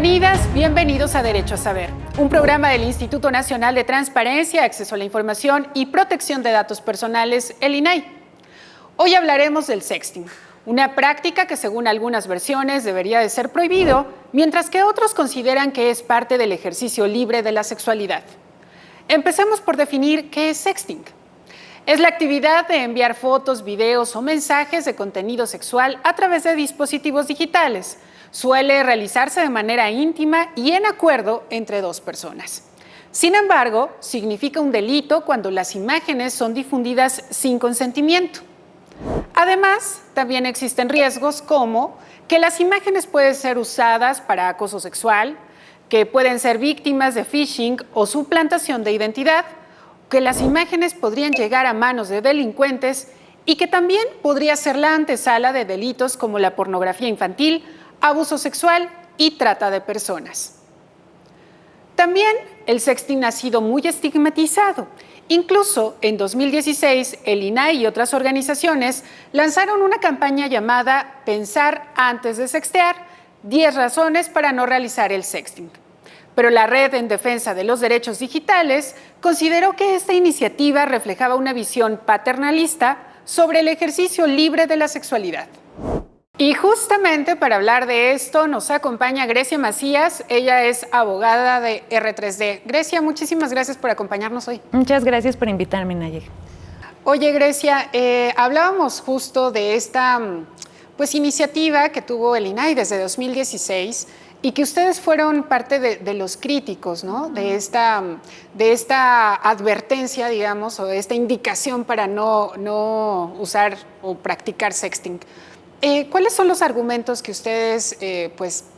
Bienvenidas, bienvenidos a Derecho a Saber, un programa del Instituto Nacional de Transparencia, Acceso a la Información y Protección de Datos Personales, el INAI. Hoy hablaremos del sexting, una práctica que según algunas versiones debería de ser prohibido, mientras que otros consideran que es parte del ejercicio libre de la sexualidad. Empecemos por definir qué es sexting. Es la actividad de enviar fotos, videos o mensajes de contenido sexual a través de dispositivos digitales. Suele realizarse de manera íntima y en acuerdo entre dos personas. Sin embargo, significa un delito cuando las imágenes son difundidas sin consentimiento. Además, también existen riesgos como que las imágenes pueden ser usadas para acoso sexual, que pueden ser víctimas de phishing o suplantación de identidad, que las imágenes podrían llegar a manos de delincuentes y que también podría ser la antesala de delitos como la pornografía infantil, abuso sexual y trata de personas. También el sexting ha sido muy estigmatizado. Incluso en 2016, el INAI y otras organizaciones lanzaron una campaña llamada Pensar antes de sextear, 10 razones para no realizar el sexting. Pero la Red en Defensa de los Derechos Digitales consideró que esta iniciativa reflejaba una visión paternalista sobre el ejercicio libre de la sexualidad. Y justamente para hablar de esto nos acompaña Grecia Macías. Ella es abogada de R3D. Grecia, muchísimas gracias por acompañarnos hoy. Muchas gracias por invitarme, Nayeli. Oye, Grecia, hablábamos justo de esta iniciativa que tuvo el INAI desde 2016 y que ustedes fueron parte de los críticos, ¿no? De esta advertencia, digamos, o de esta indicación para no usar o practicar sexting. ¿Cuáles son los argumentos que ustedes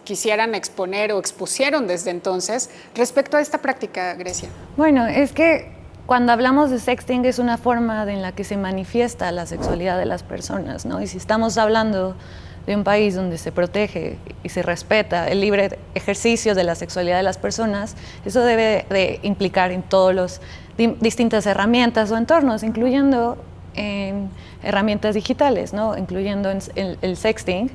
quisieran exponer o expusieron desde entonces respecto a esta práctica, Grecia? Bueno, es que cuando hablamos de sexting es una forma en la que se manifiesta la sexualidad de las personas, ¿no? Y si estamos hablando de un país donde se protege y se respeta el libre ejercicio de la sexualidad de las personas, eso debe de implicar en todas las distintas herramientas o entornos, incluyendo herramientas digitales, ¿no? Incluyendo el sexting,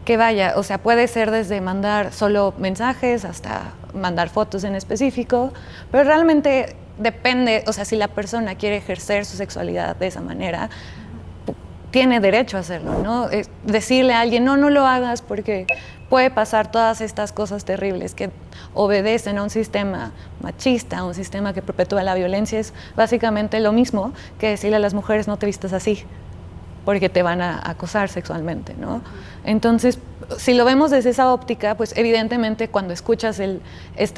que vaya, o sea, puede ser desde mandar solo mensajes hasta mandar fotos en específico, pero realmente depende, o sea, si la persona quiere ejercer su sexualidad de esa manera, tiene derecho a hacerlo, ¿no? Decirle a alguien, no lo hagas porque puede pasar todas estas cosas terribles que obedecen a un sistema machista, a un sistema que perpetúa la violencia, es básicamente lo mismo que decirle a las mujeres no te vistas así, porque te van a acosar sexualmente, ¿no? Entonces, si lo vemos desde esa óptica, pues evidentemente cuando escuchas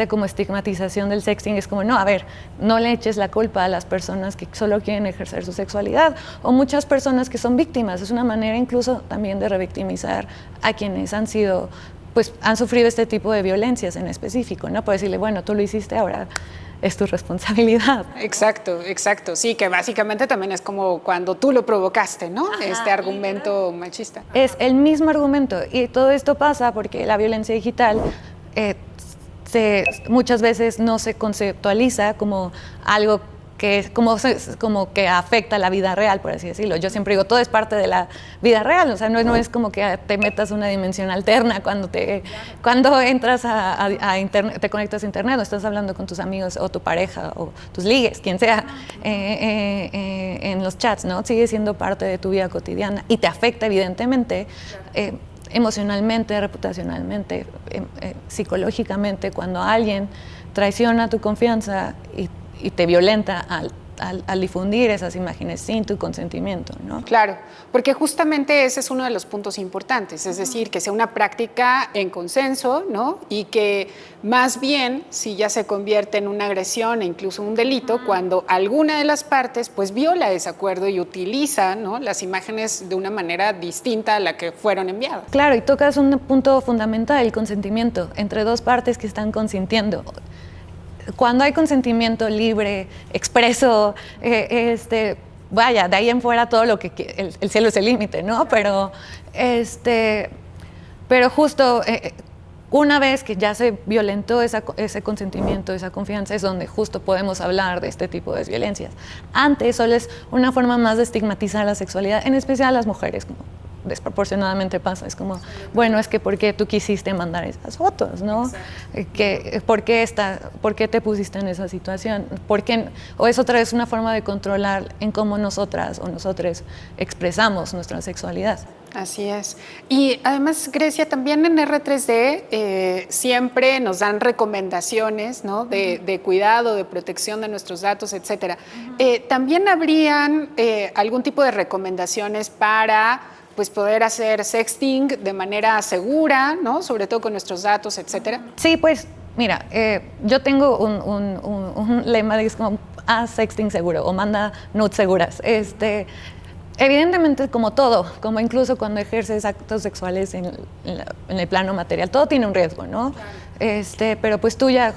como estigmatización del sexting es como, no, a ver, no le eches la culpa a las personas que solo quieren ejercer su sexualidad o muchas personas que son víctimas. Es una manera incluso también de revictimizar a quienes han sufrido este tipo de violencias en específico, ¿no? Por decirle, bueno, tú lo hiciste, ahora es tu responsabilidad. Exacto. Sí, que básicamente también es como cuando tú lo provocaste, ¿no? Ajá, este argumento machista. Es el mismo argumento y todo esto pasa porque la violencia digital muchas veces no se conceptualiza como algo que es como que afecta la vida real, por así decirlo. Yo siempre digo, todo es parte de la vida real, o sea, no es como que te metas una dimensión alterna cuando entras a internet, te conectas a internet o estás hablando con tus amigos o tu pareja o tus ligues, quien sea, en los chats, ¿no? Sigue siendo parte de tu vida cotidiana y te afecta evidentemente emocionalmente, reputacionalmente, psicológicamente, cuando alguien traiciona tu confianza y te violenta al difundir esas imágenes sin tu consentimiento, ¿no? Claro, porque justamente ese es uno de los puntos importantes, es decir, que sea una práctica en consenso, ¿no? Y que más bien, si ya se convierte en una agresión e incluso un delito, cuando alguna de las partes pues viola ese acuerdo y utiliza, ¿no?, las imágenes de una manera distinta a la que fueron enviadas. Claro, y tocas un punto fundamental, el consentimiento entre dos partes que están consintiendo. Cuando hay consentimiento libre, expreso, vaya, de ahí en fuera todo lo que el cielo es el límite, ¿no? Pero justo una vez que ya se violentó ese consentimiento, esa confianza, es donde justo podemos hablar de este tipo de violencias. Antes solo es una forma más de estigmatizar la sexualidad, en especial a las mujeres, como desproporcionadamente pasa. Es como, bueno, es que ¿por qué tú quisiste mandar esas fotos, no? ¿Por qué te pusiste en esa situación? O es otra vez una forma de controlar en cómo nosotras o nosotros expresamos nuestra sexualidad. Así es. Y además, Grecia, también en R3D siempre nos dan recomendaciones, ¿no? de cuidado, de protección de nuestros datos, etcétera. ¿También habrían algún tipo de recomendaciones para pues, poder hacer sexting de manera segura, ¿no? Sobre todo con nuestros datos, etcétera? Sí, pues mira, yo tengo un lema que es como haz sexting seguro o manda nudes seguras. Evidentemente, como todo, como incluso cuando ejerces actos sexuales en el plano material, todo tiene un riesgo, ¿no? Claro. Pero pues tú ya,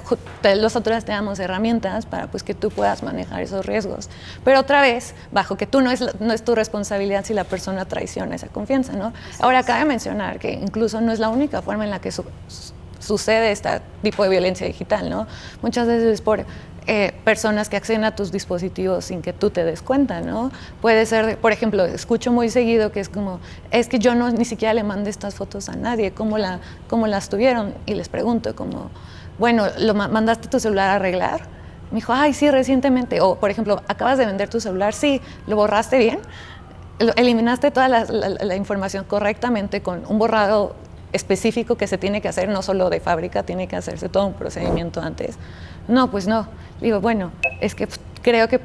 nosotros te damos herramientas para pues que tú puedas manejar esos riesgos. Pero otra vez, bajo que tú no es tu responsabilidad si la persona traiciona esa confianza, ¿no? Ahora, cabe mencionar que incluso no es la única forma en la que sucede este tipo de violencia digital, ¿no? Muchas veces es por personas que acceden a tus dispositivos sin que tú te des cuenta, ¿no? Puede ser, por ejemplo, escucho muy seguido que es como, es que yo ni siquiera le mandé estas fotos a nadie, ¿cómo las tuvieron? Y les pregunto como, bueno, ¿mandaste tu celular a arreglar? Me dijo, ay, sí, recientemente. O, por ejemplo, ¿acabas de vender tu celular? Sí, ¿lo borraste bien? ¿Eliminaste toda la información correctamente con un borrado específico que se tiene que hacer, no solo de fábrica, tiene que hacerse todo un procedimiento antes? No, pues no. Digo, bueno, es que creo que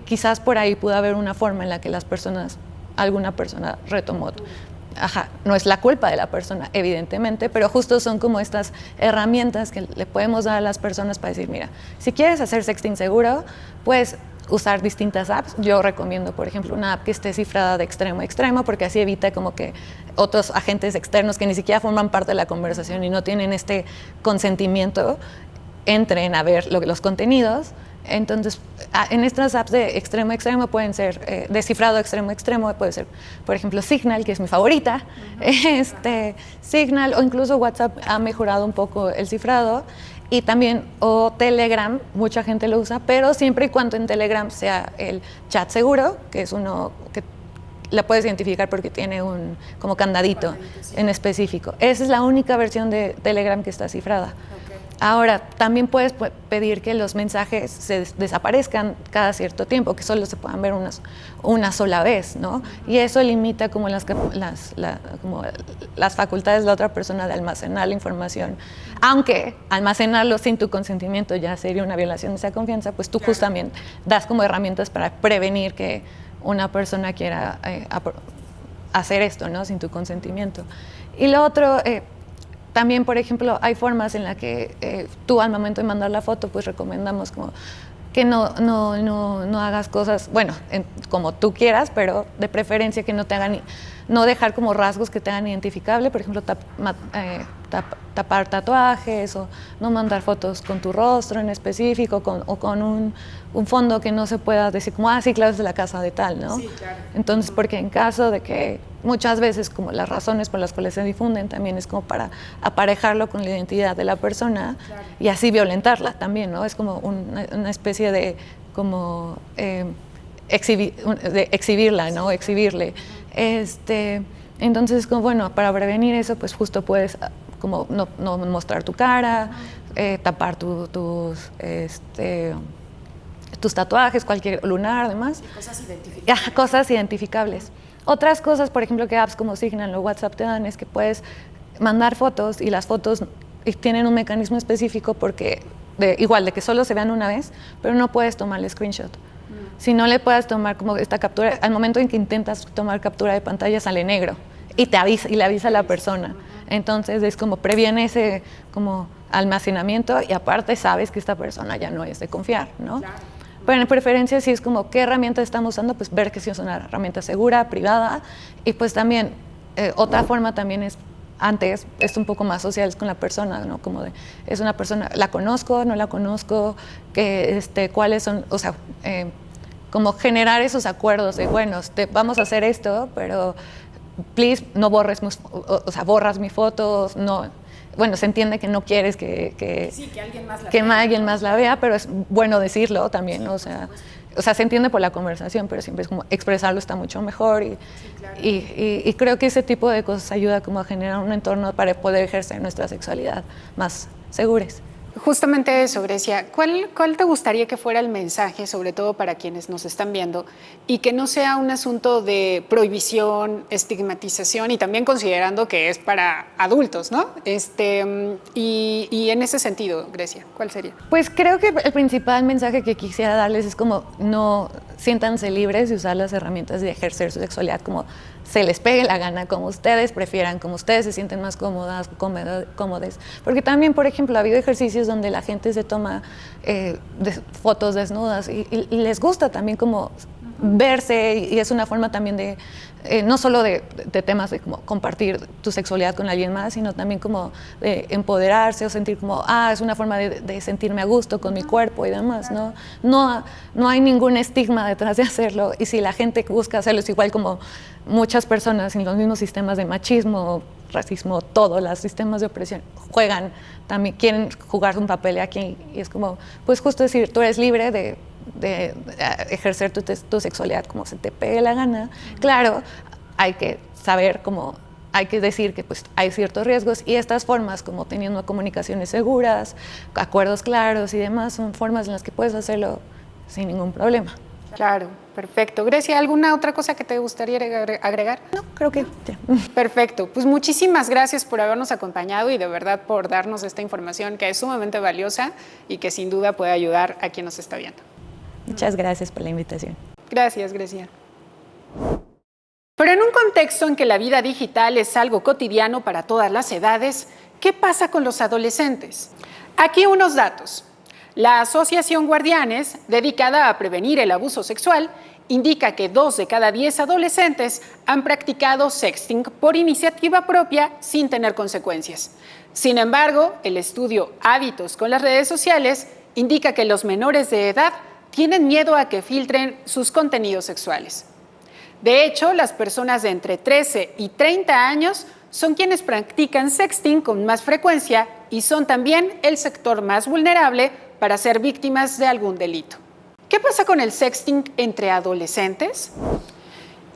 quizás por ahí pudo haber una forma en la que alguna persona retomó. Ajá, no es la culpa de la persona, evidentemente, pero justo son como estas herramientas que le podemos dar a las personas para decir, mira, si quieres hacer sexting seguro, puedes usar distintas apps. Yo recomiendo, por ejemplo, una app que esté cifrada de extremo a extremo, porque así evita como que otros agentes externos que ni siquiera forman parte de la conversación y no tienen este consentimiento entren a ver los contenidos. Entonces, en estas apps de extremo a extremo pueden ser, de cifrado extremo a extremo, puede ser, por ejemplo, Signal, que es mi favorita. Signal o incluso WhatsApp ha mejorado un poco el cifrado. Y también, o Telegram, mucha gente lo usa, pero siempre y cuando en Telegram sea el chat seguro, que es uno que la puedes identificar porque tiene un como candadito en específico. Esa es la única versión de Telegram que está cifrada. Ahora, también puedes pedir que los mensajes se desaparezcan cada cierto tiempo, que solo se puedan ver una sola vez, ¿no? Y eso limita como como las facultades de la otra persona de almacenar la información. Aunque almacenarlo sin tu consentimiento ya sería una violación de esa confianza, pues tú justamente das como herramientas para prevenir que una persona quiera hacer esto, ¿no? Sin tu consentimiento. Y lo otro... También, por ejemplo, hay formas en las que tú al momento de mandar la foto, pues recomendamos como que no hagas cosas, bueno, como tú quieras, pero de preferencia que no te hagan, no dejar como rasgos que te hagan identificable, por ejemplo, tapar tatuajes o no mandar fotos con tu rostro en específico o con un fondo que no se pueda decir como, sí, claro, es de la casa de tal, ¿no? Sí, claro. Entonces, porque en caso de que muchas veces como las razones por las cuales se difunden también es como para aparejarlo con la identidad de la persona, claro, y así violentarla también, ¿no? Es como una especie de como exhibirla, ¿no? Exhibirle. Entonces, como bueno, para prevenir eso, pues justo puedes como no mostrar tu cara, tapar tus tatuajes, cualquier lunar, además. Y cosas identificables. Cosas identificables. Otras cosas, por ejemplo, que apps como Signal o WhatsApp te dan es que puedes mandar fotos y las fotos tienen un mecanismo específico porque igual de que solo se vean una vez, pero no puedes tomarle screenshot. Si no le puedes tomar como esta captura, al momento en que intentas tomar captura de pantalla sale negro y le avisa a la persona. Entonces es como previene ese como almacenamiento y aparte sabes que esta persona ya no es de confiar, ¿no? Claro. Pero en preferencia sí es como qué herramienta estamos usando, pues ver que sí es una herramienta segura, privada, y pues también otra forma también es antes es un poco más social con la persona, ¿no? Como de, es una persona, ¿la conozco? ¿No la conozco? ¿Cuáles son? O sea, como generar esos acuerdos de, bueno, vamos a hacer esto, pero please no borres, borras mis fotos, no. bueno, se entiende que no quieres que alguien más la vea, pero es bueno decirlo también, ¿no? O sea, se entiende por la conversación, pero siempre es como expresarlo está mucho mejor y creo que ese tipo de cosas ayuda como a generar un entorno para poder ejercer nuestra sexualidad más seguros. Justamente eso, Grecia. ¿Cuál te gustaría que fuera el mensaje, sobre todo para quienes nos están viendo, y que no sea un asunto de prohibición, estigmatización, y también considerando que es para adultos, ¿no? Y en ese sentido, Grecia, ¿cuál sería? Pues creo que el principal mensaje que quisiera darles es como no siéntanse libres de usar las herramientas de ejercer su sexualidad como se les pegue la gana, como ustedes prefieran, como ustedes se sienten más cómodas, cómodes. Porque también, por ejemplo, ha habido ejercicios donde la gente se toma fotos desnudas y les gusta también como verse y es una forma también de, no solo de temas de como compartir tu sexualidad con alguien más, sino también como de empoderarse o sentir como, es una forma de sentirme a gusto con mi cuerpo y demás, ¿no? No hay ningún estigma detrás de hacerlo y si la gente busca hacerlo es igual como muchas personas en los mismos sistemas de machismo, racismo, todos los sistemas de opresión juegan, también quieren jugar un papel aquí y es como, pues justo decir, tú eres libre de ejercer tu sexualidad como se te pegue la gana. Claro, hay que saber cómo, hay que decir que pues hay ciertos riesgos y estas formas como teniendo comunicaciones seguras, acuerdos claros y demás son formas en las que puedes hacerlo sin ningún problema. Claro, perfecto. Grecia, ¿alguna otra cosa que te gustaría agregar? No, creo que ya. Perfecto. Pues muchísimas gracias por habernos acompañado y de verdad por darnos esta información que es sumamente valiosa y que sin duda puede ayudar a quien nos está viendo. Muchas gracias por la invitación. Gracias, Grecia. Pero en un contexto en que la vida digital es algo cotidiano para todas las edades, ¿qué pasa con los adolescentes? Aquí unos datos. La Asociación Guardianes, dedicada a prevenir el abuso sexual, indica que 2 de cada 10 adolescentes han practicado sexting por iniciativa propia sin tener consecuencias. Sin embargo, el estudio Hábitos con las redes sociales indica que los menores de edad tienen miedo a que filtren sus contenidos sexuales. De hecho, las personas de entre 13 y 30 años son quienes practican sexting con más frecuencia y son también el sector más vulnerable para ser víctimas de algún delito. ¿Qué pasa con el sexting entre adolescentes?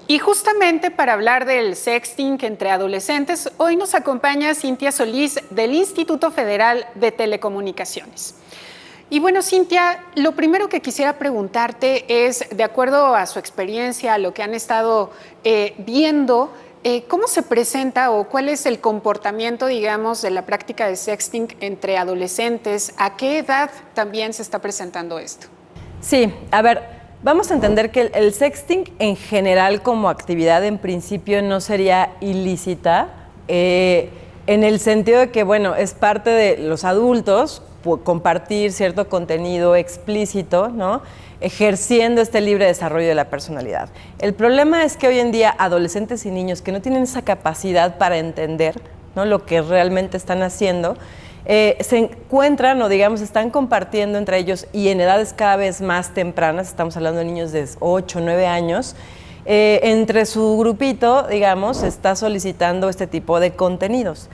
Y justamente para hablar del sexting entre adolescentes, hoy nos acompaña Cintia Solís del Instituto Federal de Telecomunicaciones. Y bueno, Cintia, lo primero que quisiera preguntarte es, de acuerdo a su experiencia, a lo que han estado viendo, ¿cómo se presenta o cuál es el comportamiento, digamos, de la práctica de sexting entre adolescentes? ¿A qué edad también se está presentando esto? Sí, a ver, vamos a entender que el sexting en general como actividad en principio no sería ilícita, en el sentido de que, bueno, es parte de los adultos compartir cierto contenido explícito, ¿no? Ejerciendo este libre desarrollo de la personalidad. El problema es que hoy en día adolescentes y niños que no tienen esa capacidad para entender, ¿no?, lo que realmente están haciendo, se encuentran o digamos están compartiendo entre ellos y en edades cada vez más tempranas, estamos hablando de niños de 8 o 9 años, entre su grupito, digamos, está solicitando este tipo de contenidos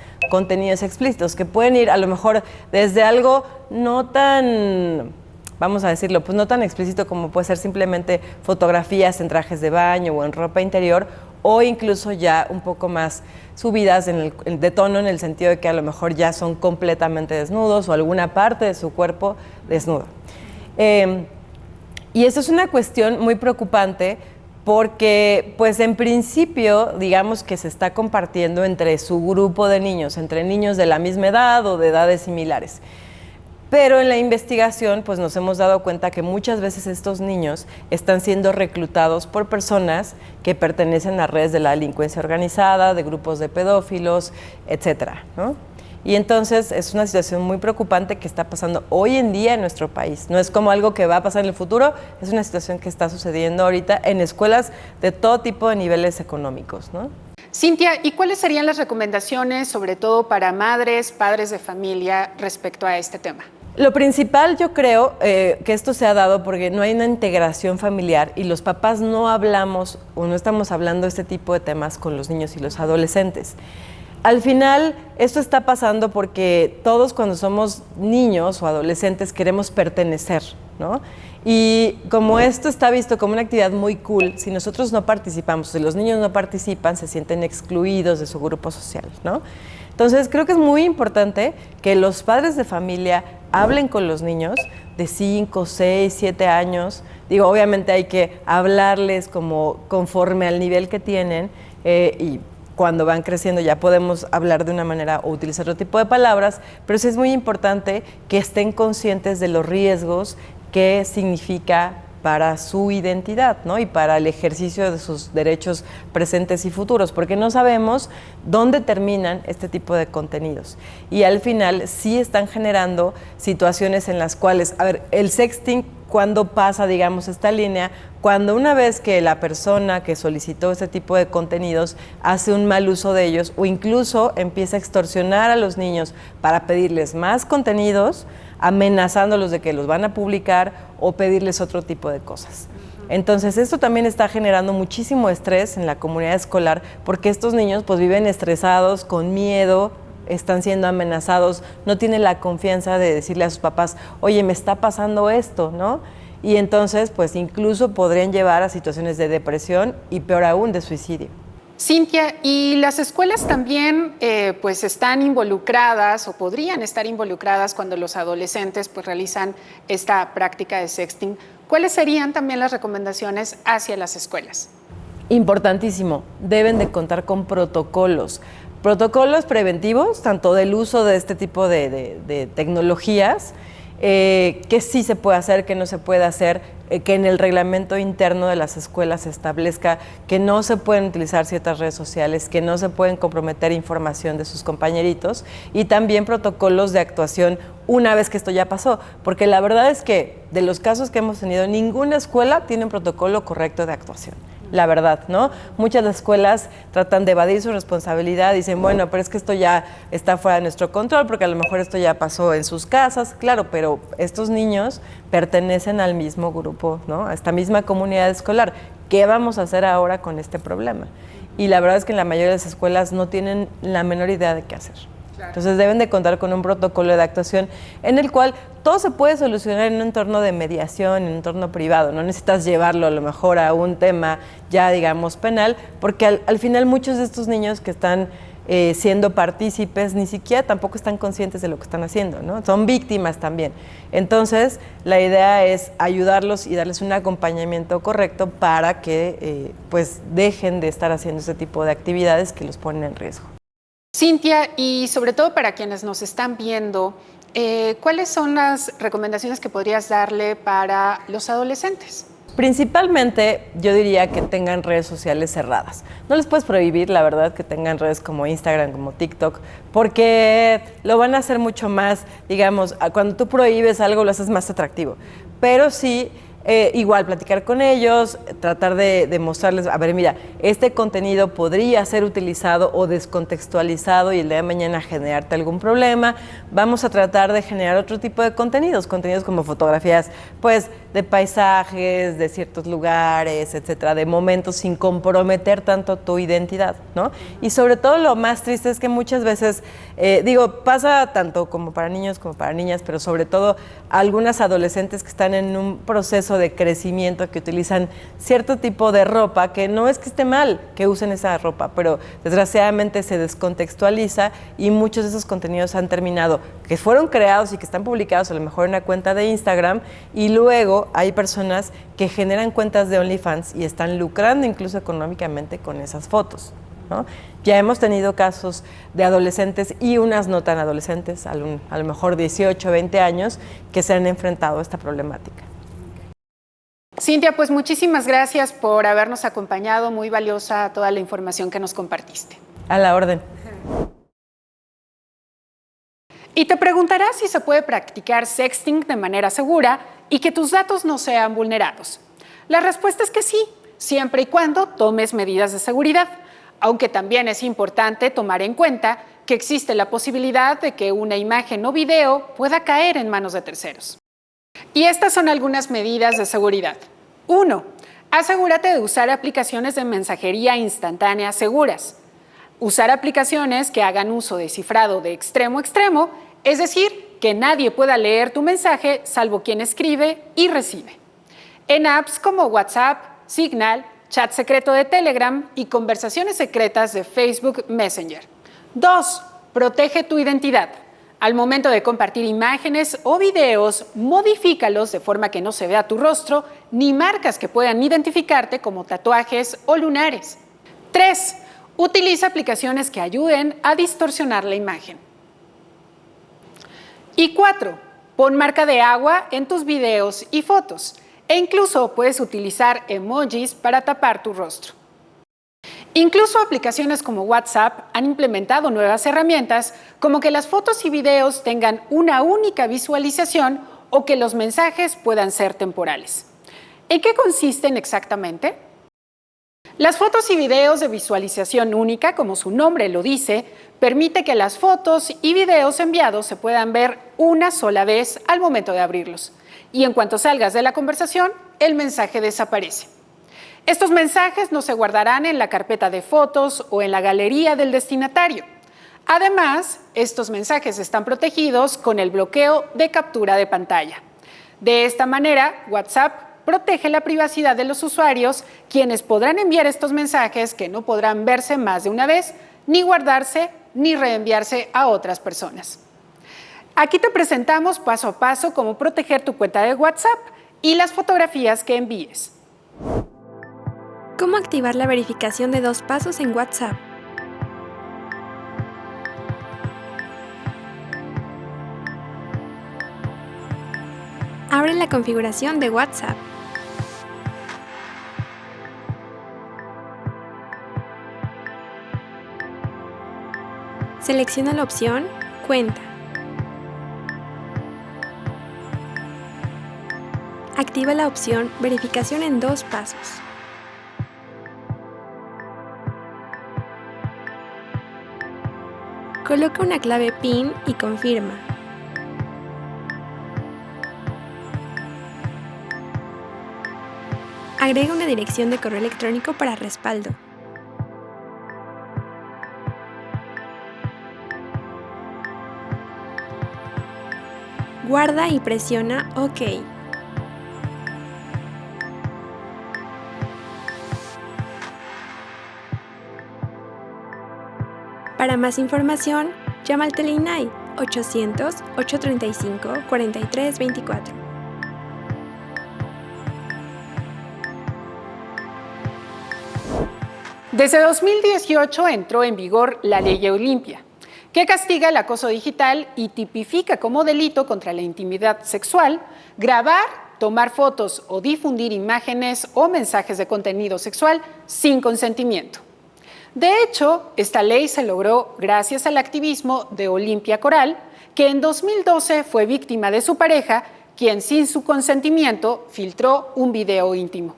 explícitos que pueden ir a lo mejor desde algo no tan, vamos a decirlo, pues no tan explícito como puede ser simplemente fotografías en trajes de baño o en ropa interior, o incluso ya un poco más subidas de tono en el sentido de que a lo mejor ya son completamente desnudos o alguna parte de su cuerpo desnudo. Y eso es una cuestión muy preocupante porque, pues en principio, digamos que se está compartiendo entre su grupo de niños, entre niños de la misma edad o de edades similares. Pero en la investigación, pues nos hemos dado cuenta que muchas veces estos niños están siendo reclutados por personas que pertenecen a redes de la delincuencia organizada, de grupos de pedófilos, etcétera, ¿no? Y entonces es una situación muy preocupante que está pasando hoy en día en nuestro país. No es como algo que va a pasar en el futuro, es una situación que está sucediendo ahorita en escuelas de todo tipo de niveles económicos, ¿no? Cintia, ¿y cuáles serían las recomendaciones, sobre todo para madres, padres de familia, respecto a este tema? Lo principal, yo creo, que esto se ha dado porque no hay una integración familiar y los papás no hablamos o no estamos hablando de este tipo de temas con los niños y los adolescentes. Al final, esto está pasando porque todos cuando somos niños o adolescentes queremos pertenecer, ¿no? Y como esto está visto como una actividad muy cool, si nosotros no participamos, si los niños no participan, se sienten excluidos de su grupo social, ¿no? Entonces, creo que es muy importante que los padres de familia hablen con los niños de 5, 6, 7 años. Digo, obviamente hay que hablarles como conforme al nivel que tienen y cuando van creciendo ya podemos hablar de una manera o utilizar otro tipo de palabras, pero sí es muy importante que estén conscientes de los riesgos que significa para su identidad, ¿no? Y para el ejercicio de sus derechos presentes y futuros, porque no sabemos dónde terminan este tipo de contenidos. Y al final sí están generando situaciones en las cuales, a ver, el sexting, ¿cuándo pasa, digamos, esta línea? Cuando una vez que la persona que solicitó este tipo de contenidos hace un mal uso de ellos o incluso empieza a extorsionar a los niños para pedirles más contenidos, amenazándolos de que los van a publicar o pedirles otro tipo de cosas. Entonces, esto también está generando muchísimo estrés en la comunidad escolar porque estos niños pues viven estresados, con miedo, están siendo amenazados, no tienen la confianza de decirle a sus papás, oye, me está pasando esto, ¿no? Y entonces, pues incluso podrían llevar a situaciones de depresión y peor aún, de suicidio. Cintia, ¿y las escuelas también pues están involucradas o podrían estar involucradas cuando los adolescentes pues realizan esta práctica de sexting? ¿Cuáles serían también las recomendaciones hacia las escuelas? Importantísimo, deben de contar con protocolos preventivos, tanto del uso de este tipo de tecnologías, que sí se puede hacer, que no se puede hacer, que en el reglamento interno de las escuelas se establezca que no se pueden utilizar ciertas redes sociales, que no se pueden comprometer información de sus compañeritos y también protocolos de actuación una vez que esto ya pasó, porque la verdad es que de los casos que hemos tenido, ninguna escuela tiene un protocolo correcto de actuación. La verdad, ¿no? Muchas de las escuelas tratan de evadir su responsabilidad, dicen, bueno, pero es que esto ya está fuera de nuestro control, porque a lo mejor esto ya pasó en sus casas, claro, pero estos niños pertenecen al mismo grupo, ¿no? A esta misma comunidad escolar. ¿Qué vamos a hacer ahora con este problema? Y la verdad es que en la mayoría de las escuelas no tienen la menor idea de qué hacer. Entonces deben de contar con un protocolo de actuación en el cual todo se puede solucionar en un entorno de mediación, en un entorno privado. No necesitas llevarlo a lo mejor a un tema ya, digamos, penal, porque al final muchos de estos niños que están siendo partícipes ni siquiera tampoco están conscientes de lo que están haciendo, ¿no? Son víctimas también. Entonces, la idea es ayudarlos y darles un acompañamiento correcto para que pues dejen de estar haciendo ese tipo de actividades que los ponen en riesgo. Cintia, y sobre todo para quienes nos están viendo, ¿cuáles son las recomendaciones que podrías darle para los adolescentes? Principalmente yo diría que tengan redes sociales cerradas. No les puedes prohibir, la verdad, que tengan redes como Instagram, como TikTok, porque lo van a hacer mucho más, digamos, cuando tú prohíbes algo lo haces más atractivo. Pero sí, igual platicar con ellos, tratar de mostrarles, a ver, mira, este contenido podría ser utilizado o descontextualizado y el día de mañana generarte algún problema. Vamos a tratar de generar otro tipo de contenidos como fotografías, pues, de paisajes, de ciertos lugares, etcétera, de momentos sin comprometer tanto tu identidad, ¿no? Y sobre todo lo más triste es que muchas veces, pasa tanto como para niños como para niñas, pero sobre todo algunas adolescentes que están en un proceso de crecimiento, que utilizan cierto tipo de ropa, que no es que esté mal que usen esa ropa, pero desgraciadamente se descontextualiza y muchos de esos contenidos han terminado, que fueron creados y que están publicados a lo mejor en una cuenta de Instagram, y luego hay personas que generan cuentas de OnlyFans y están lucrando incluso económicamente con esas fotos, ¿no? Ya hemos tenido casos de adolescentes y unas no tan adolescentes, a lo mejor 18, 20 años, que se han enfrentado a esta problemática. Cintia, pues muchísimas gracias por habernos acompañado, muy valiosa toda la información que nos compartiste. A la orden. Y te preguntarás si se puede practicar sexting de manera segura y que tus datos no sean vulnerados. La respuesta es que sí, siempre y cuando tomes medidas de seguridad, aunque también es importante tomar en cuenta que existe la posibilidad de que una imagen o video pueda caer en manos de terceros. Y estas son algunas medidas de seguridad. 1. Asegúrate de usar aplicaciones de mensajería instantánea seguras. Usar aplicaciones que hagan uso de cifrado de extremo a extremo, es decir, que nadie pueda leer tu mensaje salvo quien escribe y recibe. En apps como WhatsApp, Signal, chat secreto de Telegram y conversaciones secretas de Facebook Messenger. 2. Protege tu identidad. Al momento de compartir imágenes o videos, modifícalos de forma que no se vea tu rostro ni marcas que puedan identificarte como tatuajes o lunares. 3. Utiliza aplicaciones que ayuden a distorsionar la imagen. Y 4. Pon marca de agua en tus videos y fotos e incluso puedes utilizar emojis para tapar tu rostro. Incluso aplicaciones como WhatsApp han implementado nuevas herramientas como que las fotos y videos tengan una única visualización o que los mensajes puedan ser temporales. ¿En qué consisten exactamente? Las fotos y videos de visualización única, como su nombre lo dice, permite que las fotos y videos enviados se puedan ver una sola vez al momento de abrirlos. Y en cuanto salgas de la conversación, el mensaje desaparece. Estos mensajes no se guardarán en la carpeta de fotos o en la galería del destinatario. Además, estos mensajes están protegidos con el bloqueo de captura de pantalla. De esta manera, WhatsApp protege la privacidad de los usuarios, quienes podrán enviar estos mensajes que no podrán verse más de una vez, ni guardarse, ni reenviarse a otras personas. Aquí te presentamos paso a paso cómo proteger tu cuenta de WhatsApp y las fotografías que envíes. ¿Cómo activar la verificación de 2 pasos en WhatsApp? Abre la configuración de WhatsApp. Selecciona la opción Cuenta. Activa la opción Verificación en 2 pasos. Coloca una clave PIN y confirma. Agrega una dirección de correo electrónico para respaldo. Guarda y presiona OK. Para más información, llama al Tele-INAI 800-835-4324. Desde 2018 entró en vigor la Ley Olimpia, que castiga el acoso digital y tipifica como delito contra la intimidad sexual grabar, tomar fotos o difundir imágenes o mensajes de contenido sexual sin consentimiento. De hecho, esta ley se logró gracias al activismo de Olimpia Coral, que en 2012 fue víctima de su pareja, quien sin su consentimiento filtró un video íntimo.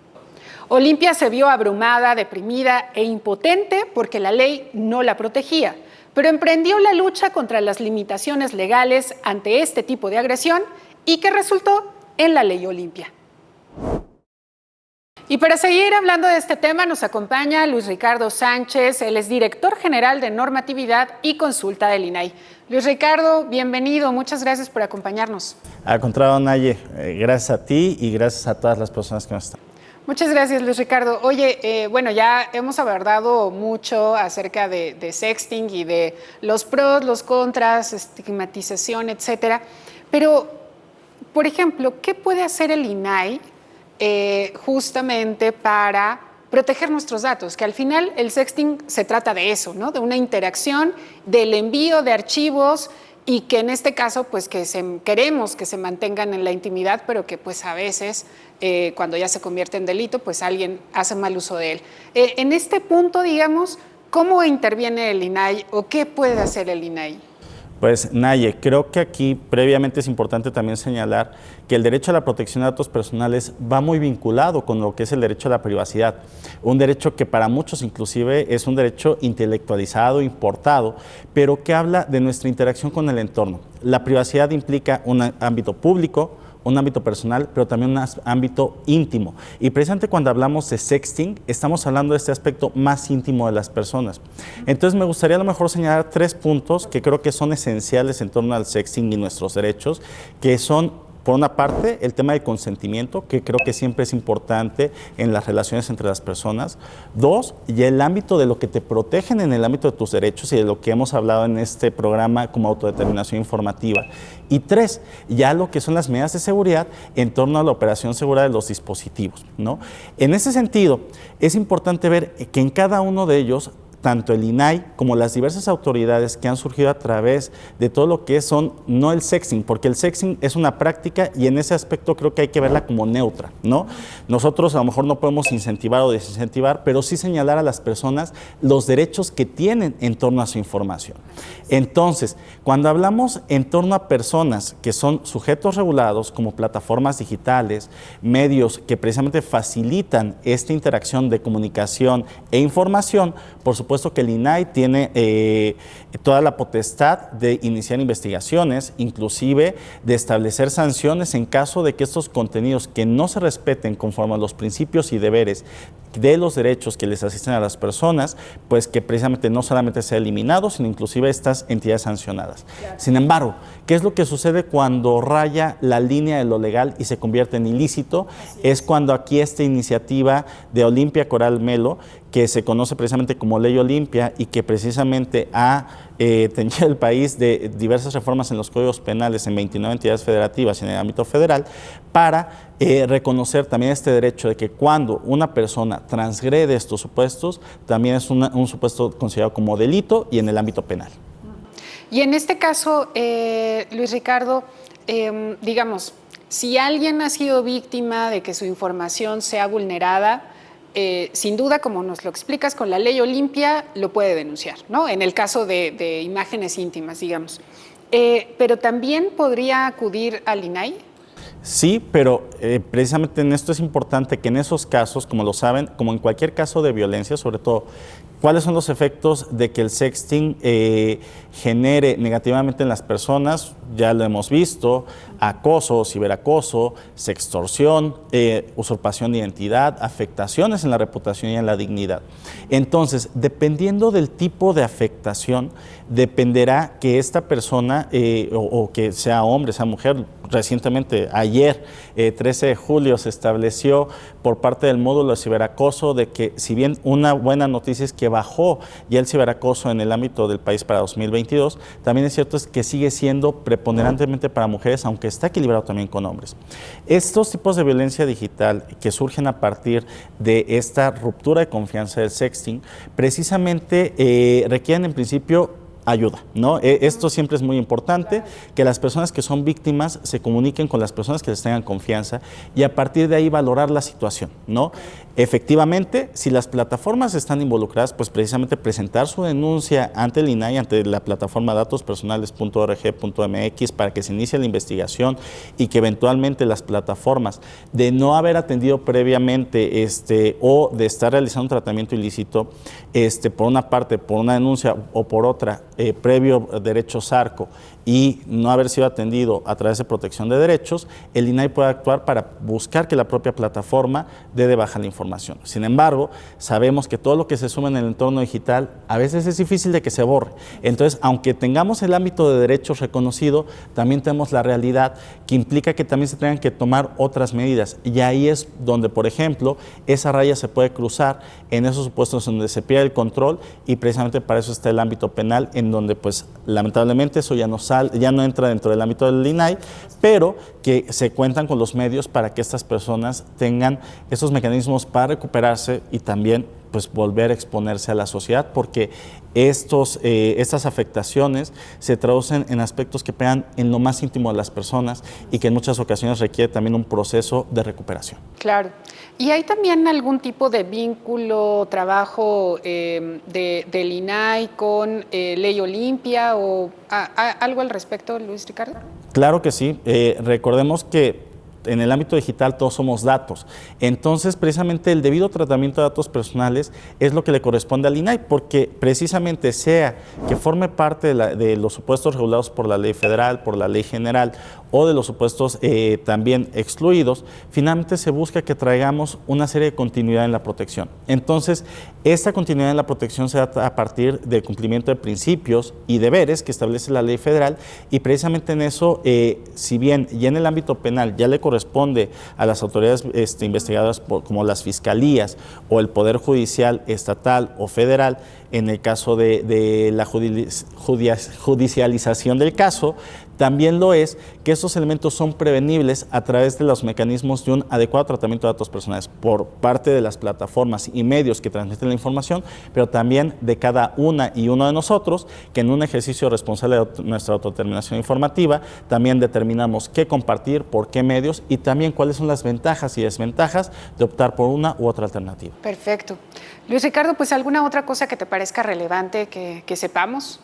Olimpia se vio abrumada, deprimida e impotente porque la ley no la protegía, pero emprendió la lucha contra las limitaciones legales ante este tipo de agresión y que resultó en la Ley Olimpia. Y para seguir hablando de este tema nos acompaña Luis Ricardo Sánchez, él es director general de normatividad y consulta del INAI. Luis Ricardo, bienvenido, muchas gracias por acompañarnos. Al contrario, Naye, gracias a ti y gracias a todas las personas que nos están. Muchas gracias, Luis Ricardo. Oye, bueno, ya hemos abordado mucho acerca de sexting y de los pros, los contras, estigmatización, etcétera. Pero, por ejemplo, ¿qué puede hacer el INAI justamente para proteger nuestros datos? Que al final el sexting se trata de eso, ¿no? De una interacción, del envío de archivos y que en este caso, pues queremos que se mantengan en la intimidad, pero que pues a veces, cuando ya se convierte en delito, pues alguien hace mal uso de él. En este punto, digamos, ¿cómo interviene el INAI o qué puede hacer el INAI? Pues Naye, creo que aquí previamente es importante también señalar que el derecho a la protección de datos personales va muy vinculado con lo que es el derecho a la privacidad, un derecho que para muchos inclusive es un derecho intelectualizado, importado, pero que habla de nuestra interacción con el entorno. La privacidad implica un ámbito público, un ámbito personal, pero también un ámbito íntimo. Y precisamente cuando hablamos de sexting, estamos hablando de este aspecto más íntimo de las personas. Entonces me gustaría a lo mejor señalar 3 puntos que creo que son esenciales en torno al sexting y nuestros derechos, que son, por una parte, el tema del consentimiento, que creo que siempre es importante en las relaciones entre las personas. 2, y el ámbito de lo que te protegen en el ámbito de tus derechos y de lo que hemos hablado en este programa como autodeterminación informativa. Y 3, ya lo que son las medidas de seguridad en torno a la operación segura de los dispositivos, ¿no? En ese sentido, es importante ver que en cada uno de ellos, tanto el INAI como las diversas autoridades que han surgido a través de todo lo que son, no el sexting, porque el sexting es una práctica y en ese aspecto creo que hay que verla como neutra, ¿no? Nosotros a lo mejor no podemos incentivar o desincentivar, pero sí señalar a las personas los derechos que tienen en torno a su información. Entonces, cuando hablamos en torno a personas que son sujetos regulados como plataformas digitales, medios que precisamente facilitan esta interacción de comunicación e información, por supuesto que el INAI tiene toda la potestad de iniciar investigaciones, inclusive de establecer sanciones en caso de que estos contenidos que no se respeten conforme a los principios y deberes de los derechos que les asisten a las personas, pues que precisamente no solamente sea eliminado, sino inclusive estas entidades sancionadas. Claro. Sin embargo, ¿qué es lo que sucede cuando raya la línea de lo legal y se convierte en ilícito? Es cuando aquí esta iniciativa de Olimpia Coral Melo, que se conoce precisamente como Ley Olimpia y que precisamente ha tenido el país de diversas reformas en los códigos penales en 29 entidades federativas en el ámbito federal, para reconocer también este derecho de que cuando una persona transgrede estos supuestos, también es un supuesto considerado como delito y en el ámbito penal. Y en este caso, Luis Ricardo, digamos, si alguien ha sido víctima de que su información sea vulnerada, sin duda, como nos lo explicas, con la Ley Olimpia lo puede denunciar, ¿no? En el caso de imágenes íntimas, digamos. Pero también podría acudir al INAI. Sí, pero precisamente en esto es importante que en esos casos, como lo saben, como en cualquier caso de violencia, sobre todo, ¿cuáles son los efectos de que el sexting genere negativamente en las personas? Ya lo hemos visto: acoso, ciberacoso, sextorsión, usurpación de identidad, afectaciones en la reputación y en la dignidad. Entonces, dependiendo del tipo de afectación, dependerá que esta persona, o que sea hombre, sea mujer. Recientemente, ayer, 13 de julio, se estableció por parte del módulo de ciberacoso de que, si bien una buena noticia es que bajó ya el ciberacoso en el ámbito del país para 2022, también es cierto es que sigue siendo preponderantemente para mujeres, aunque está equilibrado también con hombres. Estos tipos de violencia digital que surgen a partir de esta ruptura de confianza del sexting, precisamente requieren en principio ayuda, ¿no? Esto siempre es muy importante, que las personas que son víctimas se comuniquen con las personas que les tengan confianza y a partir de ahí valorar la situación, ¿no? Efectivamente, si las plataformas están involucradas, pues precisamente presentar su denuncia ante el INAI, ante la plataforma datospersonales.org.mx, para que se inicie la investigación y que eventualmente las plataformas, de no haber atendido previamente o de estar realizando un tratamiento ilícito, por una parte, por una denuncia o por otra, previo derecho SARCO, y no haber sido atendido a través de protección de derechos, el INAI puede actuar para buscar que la propia plataforma dé de baja la información. Sin embargo, sabemos que todo lo que se suma en el entorno digital a veces es difícil de que se borre. Entonces, aunque tengamos el ámbito de derechos reconocido, también tenemos la realidad que implica que también se tengan que tomar otras medidas. Y ahí es donde, por ejemplo, esa raya se puede cruzar en esos supuestos donde se pierde el control, y precisamente para eso está el ámbito penal, en donde pues lamentablemente eso ya no entra dentro del ámbito del INAI, pero que se cuentan con los medios para que estas personas tengan esos mecanismos para recuperarse y también pues volver a exponerse a la sociedad, porque estas afectaciones se traducen en aspectos que pegan en lo más íntimo de las personas y que en muchas ocasiones requiere también un proceso de recuperación. Claro. ¿Y hay también algún tipo de vínculo, trabajo del INAI con Ley Olimpia o algo al respecto, Luis Ricardo? Claro que sí. Recordemos que en el ámbito digital todos somos datos. Entonces, precisamente el debido tratamiento de datos personales es lo que le corresponde al INAI, porque precisamente sea que forme parte de los supuestos regulados por la ley federal, por la ley general, o de los supuestos también excluidos, finalmente se busca que traigamos una serie de continuidad en la protección. Entonces, esta continuidad en la protección se da a partir del cumplimiento de principios y deberes que establece la ley federal, y precisamente en eso, si bien ya en el ámbito penal ya le corresponde a las autoridades investigadoras como las fiscalías o el Poder Judicial estatal o federal, en el caso de la judicialización del caso, también lo es que estos elementos son prevenibles a través de los mecanismos de un adecuado tratamiento de datos personales por parte de las plataformas y medios que transmiten la información, pero también de cada una y uno de nosotros, que en un ejercicio responsable de nuestra autodeterminación informativa, también determinamos qué compartir, por qué medios y también cuáles son las ventajas y desventajas de optar por una u otra alternativa. Perfecto. Luis Ricardo, pues ¿alguna otra cosa que te parezca relevante que sepamos?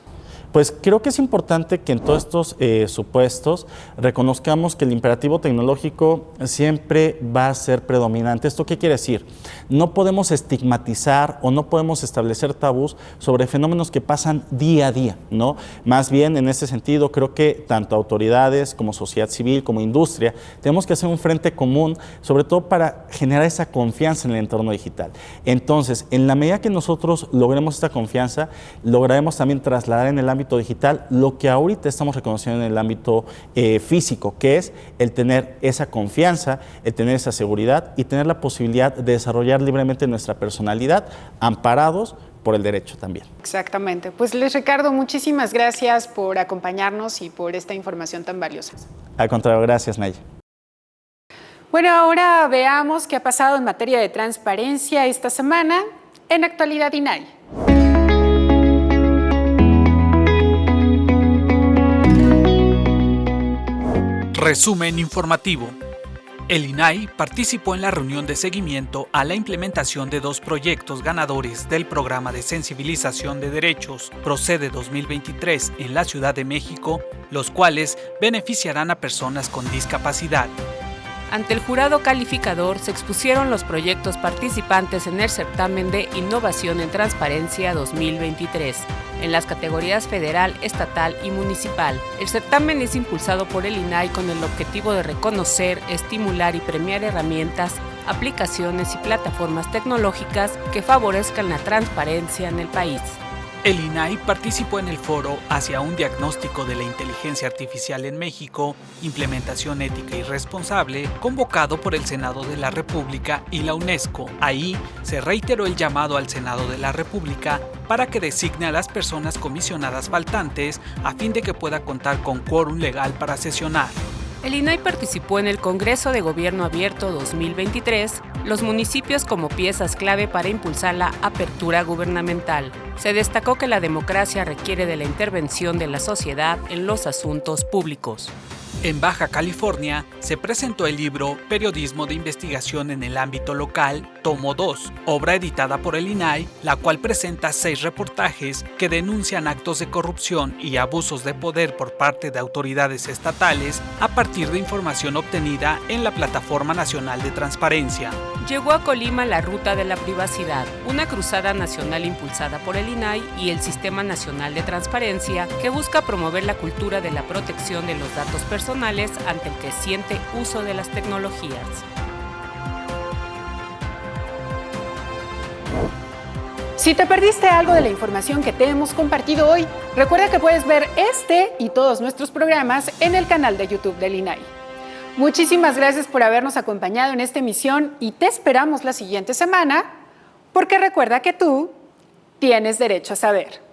Pues creo que es importante que en todos estos supuestos reconozcamos que el imperativo tecnológico siempre va a ser predominante. ¿Esto qué quiere decir? No podemos estigmatizar o no podemos establecer tabús sobre fenómenos que pasan día a día, ¿no? Más bien, en ese sentido, creo que tanto autoridades como sociedad civil, como industria, tenemos que hacer un frente común, sobre todo para generar esa confianza en el entorno digital. Entonces, en la medida que nosotros logremos esta confianza, lograremos también trasladar en el ámbito digital lo que ahorita estamos reconociendo en el ámbito físico, que es el tener esa confianza, el tener esa seguridad y tener la posibilidad de desarrollar libremente nuestra personalidad, amparados por el derecho también. Exactamente. Pues Luis Ricardo, muchísimas gracias por acompañarnos y por esta información tan valiosa. Al contrario, gracias, Naya. Bueno, ahora veamos qué ha pasado en materia de transparencia esta semana en Actualidad INAI. Resumen informativo. El INAI participó en la reunión de seguimiento a la implementación de 2 proyectos ganadores del Programa de Sensibilización de Derechos Procede 2023 en la Ciudad de México, los cuales beneficiarán a personas con discapacidad. Ante el jurado calificador se expusieron los proyectos participantes en el certamen de Innovación en Transparencia 2023, en las categorías federal, estatal y municipal. El certamen es impulsado por el INAI con el objetivo de reconocer, estimular y premiar herramientas, aplicaciones y plataformas tecnológicas que favorezcan la transparencia en el país. El INAI participó en el foro Hacia un diagnóstico de la inteligencia artificial en México, implementación ética y responsable, convocado por el Senado de la República y la UNESCO. Ahí se reiteró el llamado al Senado de la República para que designe a las personas comisionadas faltantes a fin de que pueda contar con quórum legal para sesionar. El INAI participó en el Congreso de Gobierno Abierto 2023, los municipios como piezas clave para impulsar la apertura gubernamental. Se destacó que la democracia requiere de la intervención de la sociedad en los asuntos públicos. En Baja California se presentó el libro Periodismo de Investigación en el Ámbito Local, tomo 2, obra editada por el INAI, la cual presenta 6 reportajes que denuncian actos de corrupción y abusos de poder por parte de autoridades estatales a partir de información obtenida en la Plataforma Nacional de Transparencia. Llegó a Colima la Ruta de la Privacidad, una cruzada nacional impulsada por el INAI y el Sistema Nacional de Transparencia que busca promover la cultura de la protección de los datos personales ante el creciente uso de las tecnologías. Si te perdiste algo de la información que te hemos compartido hoy, recuerda que puedes ver este y todos nuestros programas en el canal de YouTube del INAI. Muchísimas gracias por habernos acompañado en esta emisión y te esperamos la siguiente semana, porque recuerda que tú tienes derecho a saber.